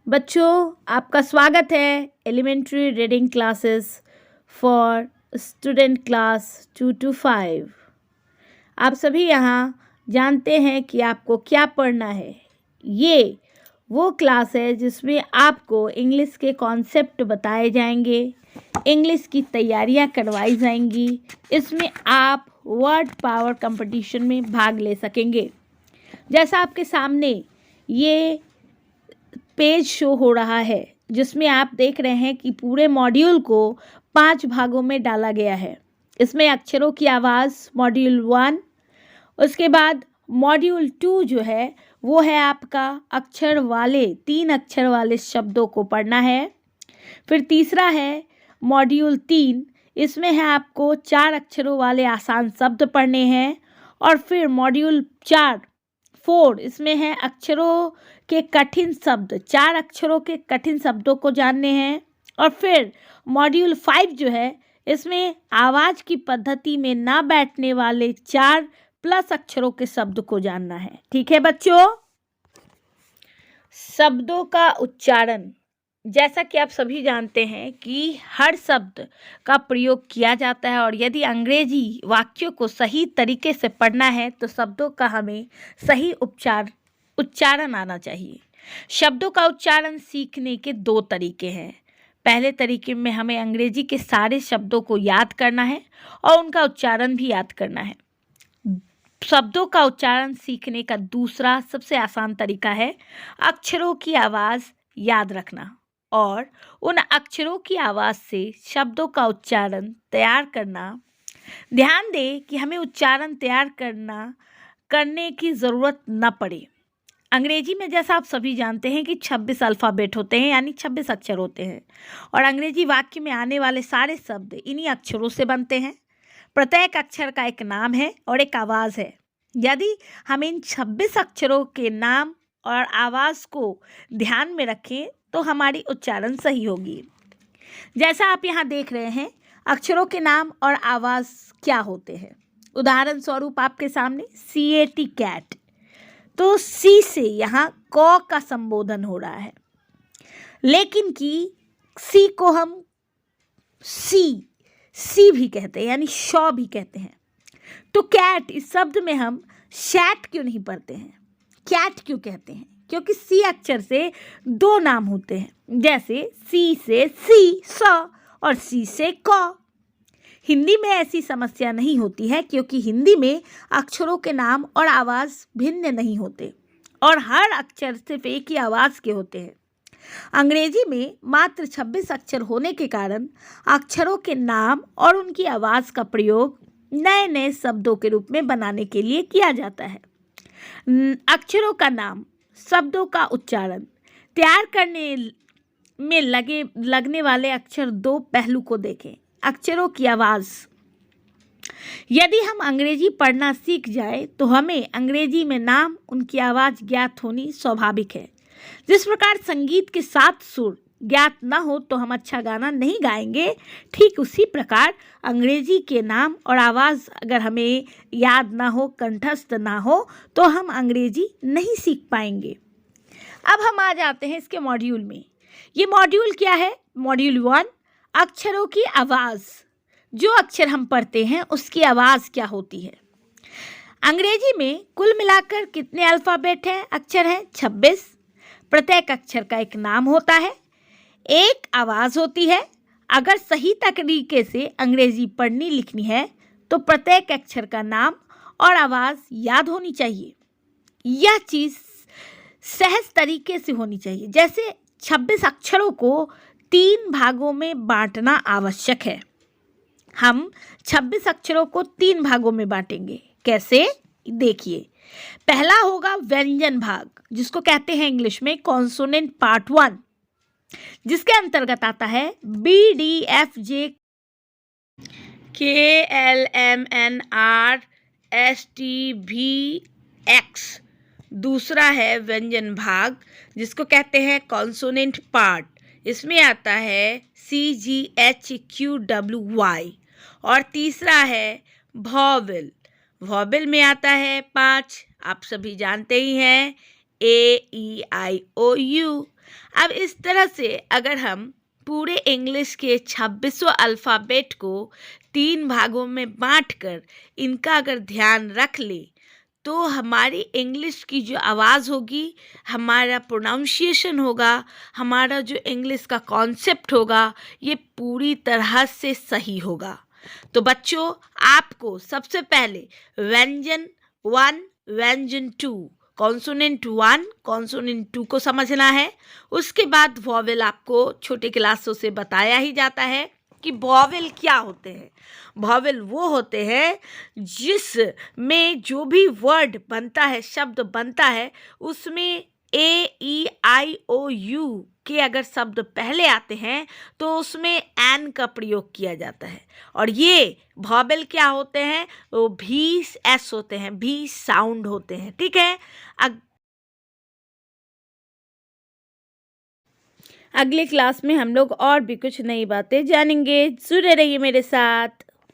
बच्चों, आपका स्वागत है elementary reading classes for student class 2 to 5। आप सभी यहाँ जानते हैं कि आपको क्या पढ़ना है। ये वो क्लास है जिसमें आपको इंग्लिश के कॉन्सेप्ट बताए जाएंगे, इंग्लिश की तैयारियाँ करवाई जाएंगी। इसमें आप वर्ड पावर कंपटीशन में भाग ले सकेंगे। जैसा आपके सामने ये पेज शो हो रहा है जिसमें आप देख रहे हैं कि पूरे मॉड्यूल को 5 भागों में डाला गया है। इसमें अक्षरों की आवाज़ मॉड्यूल 1, उसके बाद मॉड्यूल 2 जो है वो है आपका अक्षर वाले 3 अक्षर वाले शब्दों को पढ़ना है। फिर तीसरा है मॉड्यूल 3, इसमें है आपको 4 अक्षरों वाले आसान शब्द पढ़ने हैं। और फिर मॉड्यूल 4 इसमें है अक्षरों के कठिन शब्द, 4 अक्षरों के कठिन शब्दों को जानने हैं। और फिर मॉड्यूल 5 जो है इसमें आवाज़ की पद्धति में ना बैठने वाले 4+ अक्षरों के शब्द को जानना है। ठीक है बच्चों। शब्दों का उच्चारण, जैसा कि आप सभी जानते हैं कि हर शब्द का प्रयोग किया जाता है और यदि अंग्रेजी वाक्यों को सही तरीके से पढ़ना है तो शब्दों का हमें सही उच्चारण आना चाहिए। शब्दों का उच्चारण सीखने के 2 तरीके हैं। पहले तरीके में हमें अंग्रेजी के सारे शब्दों को याद करना है और उनका उच्चारण भी याद करना है। शब्दों का उच्चारण सीखने का दूसरा सबसे आसान तरीका है अक्षरों की आवाज़ याद रखना और उन अक्षरों की आवाज़ से शब्दों का उच्चारण तैयार करना। ध्यान दें कि हमें उच्चारण तैयार करने की ज़रूरत न पड़े। अंग्रेजी में जैसा आप सभी जानते हैं कि 26 अल्फ़ाबेट होते हैं, यानी 26 अक्षर होते हैं और अंग्रेजी वाक्य में आने वाले सारे शब्द इन्हीं अक्षरों से बनते हैं। प्रत्येक अक्षर का एक नाम है और एक आवाज़ है। यदि हम इन 26 अक्षरों के नाम और आवाज़ को ध्यान में रखें तो हमारी उच्चारण सही होगी। जैसा आप यहाँ देख रहे हैं अक्षरों के नाम और आवाज़ क्या होते हैं। उदाहरण स्वरूप आपके सामने CAT कैट, तो सी से यहाँ क का संबोधन हो रहा है, लेकिन कि सी को हम सी भी कहते हैं, यानी शॉ भी कहते हैं। तो कैट इस शब्द में हम शैट क्यों नहीं पढ़ते हैं, कैट क्यों कहते हैं? क्योंकि सी अक्षर से 2 नाम होते हैं, जैसे सी से सी स और सी से क। हिंदी में ऐसी समस्या नहीं होती है क्योंकि हिंदी में अक्षरों के नाम और आवाज़ भिन्न नहीं होते और हर अक्षर सिर्फ एक ही आवाज़ के होते हैं। अंग्रेजी में मात्र 26 अक्षर होने के कारण अक्षरों के नाम और उनकी आवाज़ का प्रयोग नए नए शब्दों के रूप में बनाने के लिए किया जाता है। अक्षरों का नाम, शब्दों का उच्चारण तैयार करने में लगने वाले अक्षर 2 पहलू को देखें। अक्षरों की आवाज़, यदि हम अंग्रेजी पढ़ना सीख जाए तो हमें अंग्रेजी में नाम, उनकी आवाज़ ज्ञात होनी स्वाभाविक है। जिस प्रकार संगीत के 7 सुर ज्ञात न हो तो हम अच्छा गाना नहीं गाएंगे, ठीक उसी प्रकार अंग्रेजी के नाम और आवाज़ अगर हमें याद ना हो, कंठस्थ ना हो, तो हम अंग्रेजी नहीं सीख पाएंगे। अब हम आ जाते हैं इसके मॉड्यूल में। ये मॉड्यूल क्या है? मॉड्यूल 1 अक्षरों की आवाज़। जो अक्षर हम पढ़ते हैं उसकी आवाज़ क्या होती है। अंग्रेजी में कुल मिलाकर कितने अल्फ़ाबेट हैं, अक्षर हैं? 26। प्रत्येक अक्षर का एक नाम होता है, एक आवाज़ होती है। अगर सही तरीके से अंग्रेजी पढ़नी लिखनी है तो प्रत्येक अक्षर का नाम और आवाज़ याद होनी चाहिए। यह चीज़ सहज तरीके से होनी चाहिए। जैसे 26 अक्षरों को 3 भागों में बांटना आवश्यक है। हम 26 अक्षरों को 3 भागों में बांटेंगे। कैसे? देखिए, पहला होगा व्यंजन भाग, जिसको कहते हैं इंग्लिश में कॉन्सोनेंट पार्ट 1, जिसके अंतर्गत आता है BDFJ KLMNRSTVX। दूसरा है व्यंजन भाग, जिसको कहते हैं कॉन्सोनेंट पार्ट, इसमें आता है CGHQWY। और तीसरा है वॉवेल, वॉवेल में आता है 5, आप सभी जानते ही हैं, AEIOU। अब इस तरह से अगर हम पूरे इंग्लिश के 26 अल्फ़ाबेट को 3 भागों में बांटकर इनका अगर ध्यान रख ले तो हमारी इंग्लिश की जो आवाज़ होगी, हमारा प्रोनाउंसिएशन होगा, हमारा जो इंग्लिश का कॉन्सेप्ट होगा, ये पूरी तरह से सही होगा। तो बच्चों, आपको सबसे पहले व्यंजन 1, व्यंजन 2, कॉन्सोनेंट 1, कॉन्सोनेंट 2 को समझना है। उसके बाद वॉवेल आपको छोटे क्लासों से बताया ही जाता है कि वॉवेल क्या होते हैं। वॉवेल वो होते हैं जिसमें जो भी वर्ड बनता है, शब्द बनता है, उसमें AEIOU के अगर शब्द पहले आते हैं तो उसमें एन का प्रयोग किया जाता है। और ये वॉवेल क्या होते हैं? वो भी एस होते हैं, भी साउंड होते हैं। ठीक है, अगले क्लास में हम लोग और भी कुछ नई बातें जानेंगे। जुड़े रहिए मेरे साथ।